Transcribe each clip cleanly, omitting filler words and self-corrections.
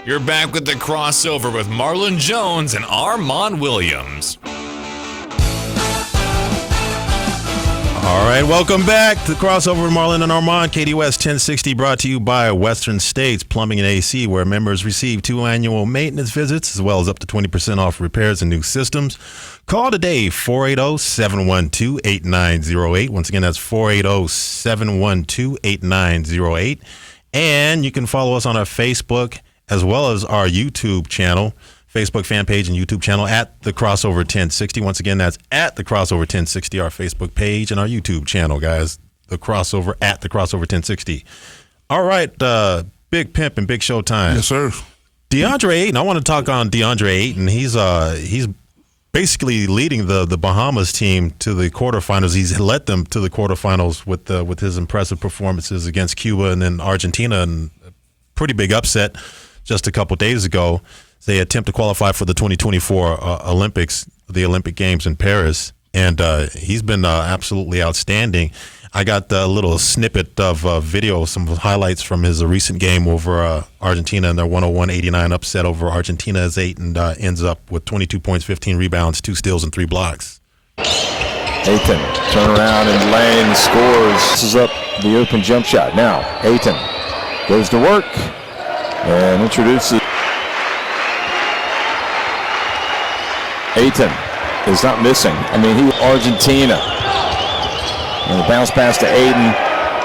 You're back with the crossover with Marlon Jones and Armon Williams. All right, welcome back to the crossover with Marlon and Armon. KDWS 1060 brought to you by Western States Plumbing and AC, where members receive 2 annual maintenance visits as well as up to 20% off repairs and new systems. Call today, 480-712-8908. Once again, that's 480-712-8908. And you can follow us on our Facebook as well as our YouTube channel, Facebook fan page and YouTube channel at The Crossover 1060. Once again, that's at The Crossover 1060, our Facebook page and our YouTube channel, guys. The Crossover at The Crossover 1060. All right, Big Pimp and Big Show time. Yes, sir. DeAndre Ayton, I want to talk on DeAndre Ayton. He's basically leading the Bahamas team to the quarterfinals. He's led them to the quarterfinals with his impressive performances against Cuba and then Argentina, and a pretty big upset just a couple days ago. They attempt to qualify for the 2024 Olympics, the Olympic Games in Paris, and he's been absolutely outstanding. I got a little snippet of video, some highlights from his recent game over Argentina and their 101-89 upset over Argentina, as Ayton ends up with 22 points, 15 rebounds, 2 steals, and 3 blocks. Ayton, turn around and lane, scores. This is up the open jump shot. Now, Ayton goes to work and introduces. Ayton is not missing. Argentina. And the bounce pass to Ayton,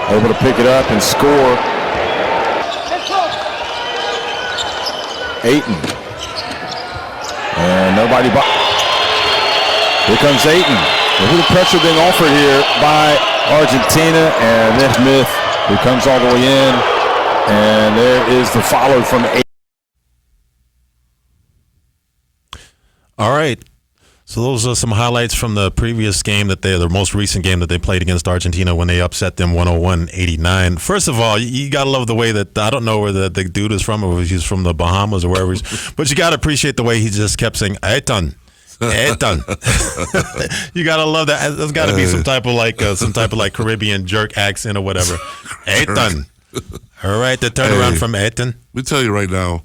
able to pick it up and score. Ayton. And nobody. Here comes Ayton. A little pressure being offered here by Argentina, and then Smith, who comes all the way in. And there is the follow from Ayton. All right. So those are some highlights from the previous game the most recent game that they played against Argentina when they upset them 101-89. First of all, you got to love the way that, I don't know where the dude is from, or if he's from the Bahamas or wherever but you got to appreciate the way he just kept saying, Ayton. Ayton. You got to love that. There's got to be some type of Caribbean jerk accent or whatever. Ayton. All right, the turnaround from Ayton. Let me tell you right now,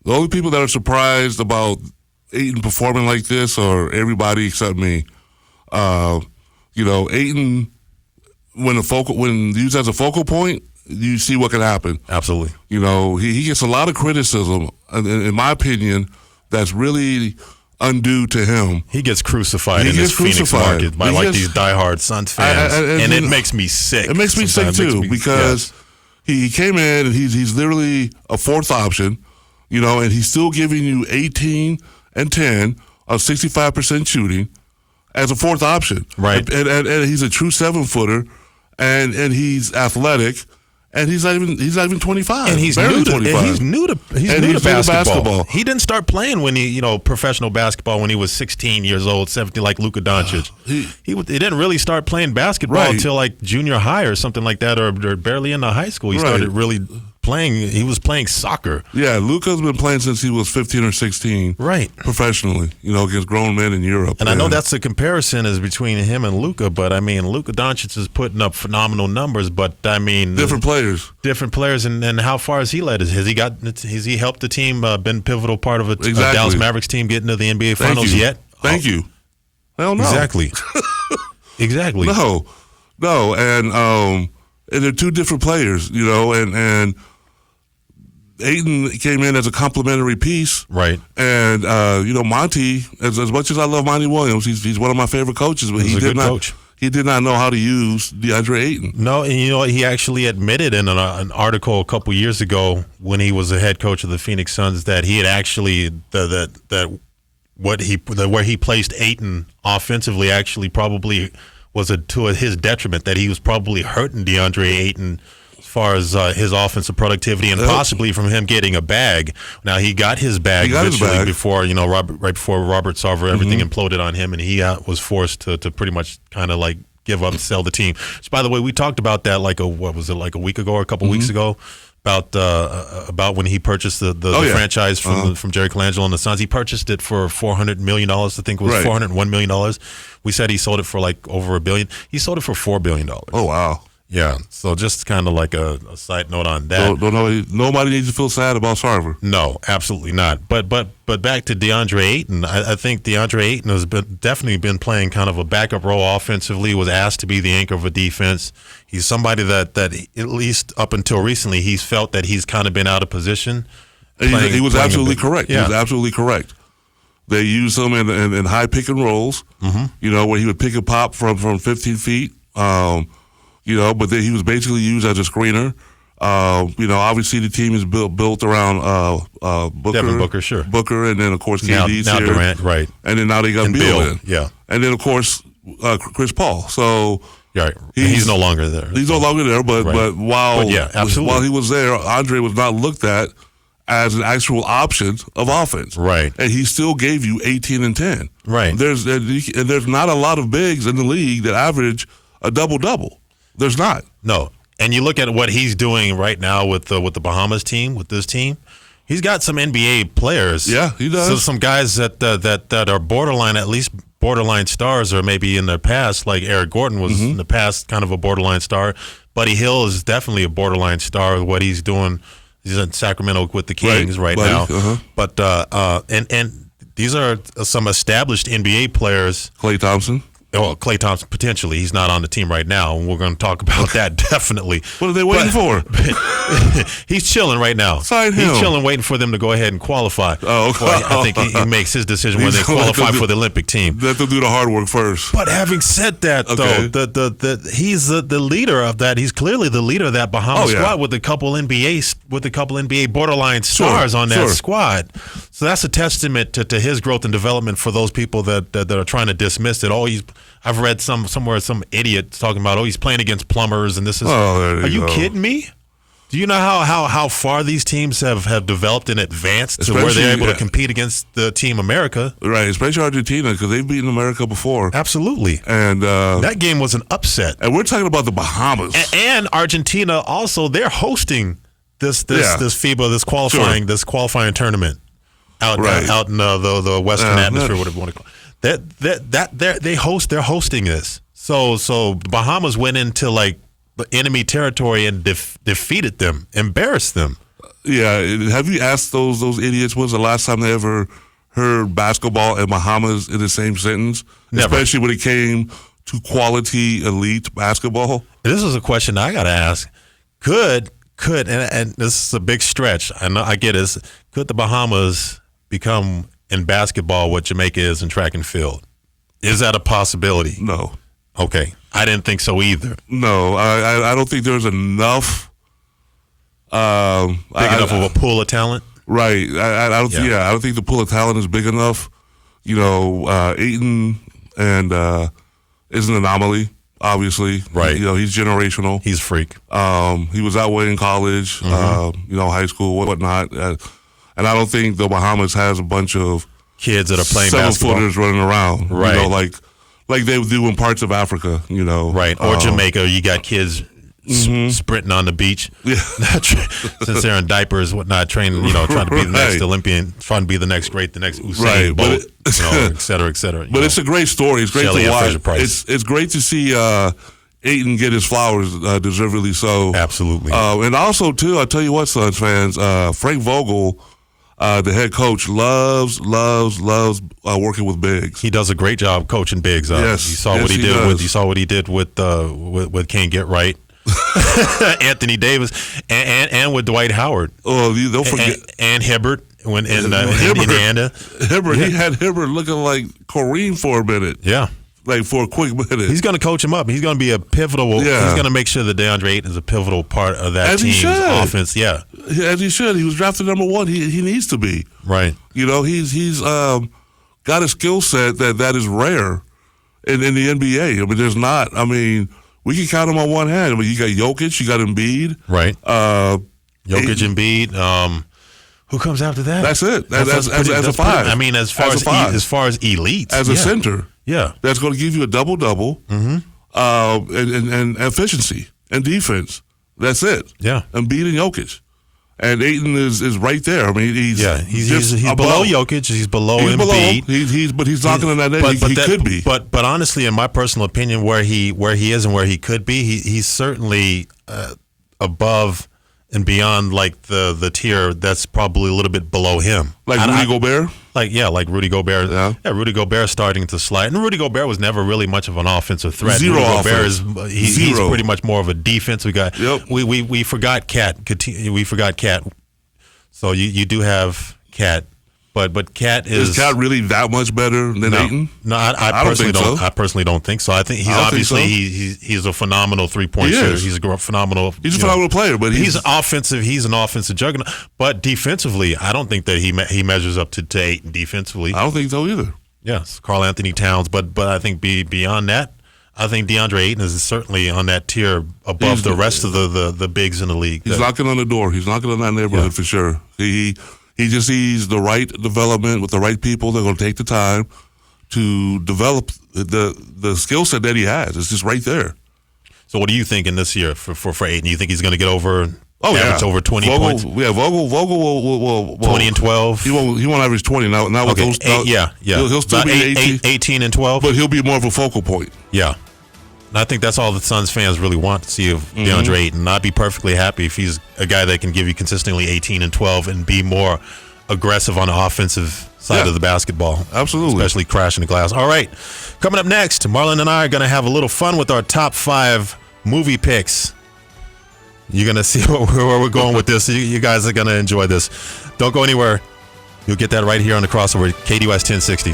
the only people that are surprised about Ayton performing like this are everybody except me. Ayton, when used as a focal point, you see what can happen. Absolutely. He gets a lot of criticism, in my opinion, that's really undue to him. He gets crucified in this Phoenix market by these diehard Suns fans, and it makes me sick. It makes me sick too, because he came in and he's literally a fourth option, and he's still giving you 18 and 10 of 65% shooting as a fourth option. Right. And he's a true 7-footer, and he's athletic, and he's not even 25. And he's new to basketball. He didn't start playing when professional basketball when he was 16 years old, 17, like Luka Doncic. He didn't really start playing basketball until like junior high or something like that, or barely into high school. He started really playing. He was playing soccer. Yeah, Luka's been playing since he was 15 or 16. Right. Professionally, against grown men in Europe. And I know that's the comparison is between him and Luka, but Luka Doncic is putting up phenomenal numbers, but different players. And how far has he led? Has he helped the team, been pivotal part of a Dallas Mavericks team getting to the NBA Finals yet? Thank you. Hell no. Exactly. Exactly. No, and they're two different players, and Ayton came in as a complimentary piece. Right. And, Monty, as much as I love Monty Williams, he's one of my favorite coaches, but he did not know how to use DeAndre Ayton. No, and he actually admitted in an article a couple years ago when he was the head coach of the Phoenix Suns that he had actually, where he placed Ayton offensively actually probably was to his detriment, that he was probably hurting DeAndre Ayton as far as his offensive productivity and possibly from him getting a bag. Now he got his bag before right before Robert Sarver, everything imploded on him, and he was forced to pretty much kind of like give up and sell the team. Which, by the way, we talked about that like a week ago or a couple weeks ago about when he purchased the franchise from Jerry Colangelo and the Suns. He purchased it for $400 million. I think it was $401 million. We said he sold it for like over $1 billion. He sold it for $4 billion. Oh wow! Yeah, so just kind of like a side note on that. Nobody needs to feel sad about Sarver. No, absolutely not. But back to DeAndre Ayton. I think DeAndre Ayton has definitely been playing kind of a backup role offensively. Was asked to be the anchor of a defense. He's somebody that at least up until recently he's felt that he's kind of been out of position. He was absolutely correct. Yeah. He was absolutely correct. They used him in high pick and rolls. Mm-hmm. Where he would pick a pop from 15 feet. But then he was basically used as a screener. Obviously the team is built around Booker. Devin Booker, sure. Booker, and then, of course, KD's now here. Durant, right. And then now they got Bill in. Yeah. And then, of course, Chris Paul. So right. He's no longer there. He's no longer there, but while he was there, Andre was not looked at as an actual option of offense. Right. And he still gave you 18 and 10. Right. There's not a lot of bigs in the league that average a double-double. There's not. No. And you look at what he's doing right now with the Bahamas team, with this team, he's got some NBA players. Yeah, he does. So some guys that are borderline stars, or maybe in their past, like Eric Gordon was in the past kind of a borderline star. Buddy Hield is definitely a borderline star with what he's doing. He's in Sacramento with the Kings right now. Uh-huh. But and these are some established NBA players. Klay Thompson. Oh, Klay Thompson, potentially. He's not on the team right now, and we're going to talk about that definitely. What are they waiting for? He's chilling right now. Sign him. He's chilling, waiting for them to go ahead and qualify. Oh, okay. I think he makes his decision when they qualify for the Olympic team. Let them do the hard work first. But having said that, though, he's the leader of that. He's clearly the leader of that Bahamas squad with a couple NBA borderline stars on that squad. So that's a testament to his growth and development for those people that are trying to dismiss it. I've read somewhere some idiot talking about, he's playing against plumbers and this is. Are you kidding me? Do you know how far these teams have developed and advanced to where they're able to compete against the Team America? Right, especially Argentina, because they've beaten America before. Absolutely. And that game was an upset. And we're talking about the Bahamas. And Argentina also, they're hosting this FIBA, this qualifying tournament out in the Western atmosphere, whatever you want to call it. They're hosting this. So Bahamas went into like the enemy territory and defeated them, embarrassed them. Yeah, have you asked those idiots when's the last time they ever heard basketball and Bahamas in the same sentence? Never. Especially when it came to quality elite basketball. This is a question I got to ask. Could and this is a big stretch. I know I get it. Could the Bahamas become in basketball what Jamaica is in track and field? Is that a possibility? No. Okay. I didn't think so either. No, I don't think there's enough. Big enough of a pool of talent? Right. I don't think the pool of talent is big enough. Ayton is an anomaly, obviously. Right. He's generational. He's a freak. He was that way in college, high school, whatnot. And I don't think the Bahamas has a bunch of kids that are playing basketball, 7-footers running around, right? Like they do in parts of Africa, right? Or Jamaica, you got kids sprinting on the beach, since they're in diapers, whatnot, training, trying to be the next Olympian, trying to be the next Usain Bolt, et cetera, et cetera. But it's a great story. It's great to watch. It's great to see Ayton get his flowers, deservedly so. Absolutely. And also, too, I'll tell you what, Suns fans, Frank Vogel, the head coach, loves working with bigs. He does a great job coaching bigs. Yes, you saw what he did with Can't Get Right, Anthony Davis, and with Dwight Howard. Oh, don't forget and Hibbert when in Indiana. Hibbert, he had Hibbert looking like Kareem for a minute. Yeah. Like for a quick minute. He's going to coach him up. He's going to be a pivotal. He's going to make sure that DeAndre Ayton is a pivotal part of that team's offense. Yeah, as he should. He was drafted number 1. He needs to be. Right. He's got a skill set that is rare in the NBA. I mean, there's not. I mean, we can count him on one hand. I mean, you got Jokic, you got Embiid. Right. Jokic, Embiid. Who comes after that? That's it. As a five. I mean, as far as elites, as a center. Yeah, that's going to give you a double-double, and efficiency and defense. That's it. Yeah, Embiid and Jokic, And Ayton is right there. I mean, he's below Jokic. He's below Embiid. But he's knocking on that edge. He could be. But honestly, in my personal opinion, where he is and where he could be, he's certainly above and beyond like the tier that's probably a little bit below him. Like Rudy Gobert? Like Rudy Gobert. Yeah, Rudy Gobert starting to slide. And Rudy Gobert was never really much of an offensive threat. Zero Rudy offense. Gobert he's pretty much more of a defense. We forgot Cat. We forgot Cat. So you do have Cat. But Cat is Cat really that much better than Ayton? No, I personally don't. I personally don't think so. I think he's a phenomenal 3-point shooter. He's a phenomenal. He's a phenomenal player, but he's offensive. He's an offensive juggernaut. But defensively, I don't think that he measures up to Ayton defensively. I don't think so either. Yes, Karl Anthony Towns, but I think beyond that, I think DeAndre Ayton is certainly on that tier above the rest of the bigs in the league. He's knocking on the door. He's knocking on that neighborhood for sure. He just sees the right development with the right people. They're going to take the time to develop the skill set that he has. It's just right there. So what are you thinking this year for Ayton? You think he's going to get over over 20 points? Yeah, Vogel will 20 and 12. He won't average 20 now. Not with those. He'll still about be 18 and 12. But he'll be more of a focal point. Yeah. And I think that's all the Suns fans really want to see of DeAndre Ayton. And I'd be perfectly happy if he's a guy that can give you consistently 18 and 12 and be more aggressive on the offensive side of the basketball. Absolutely. Especially crashing the glass. All right. Coming up next, Marlon and I are going to have a little fun with our top 5 movie picks. You're going to see where we're going with this. You guys are going to enjoy this. Don't go anywhere. You'll get that right here on the Crossover, KDUS 1060.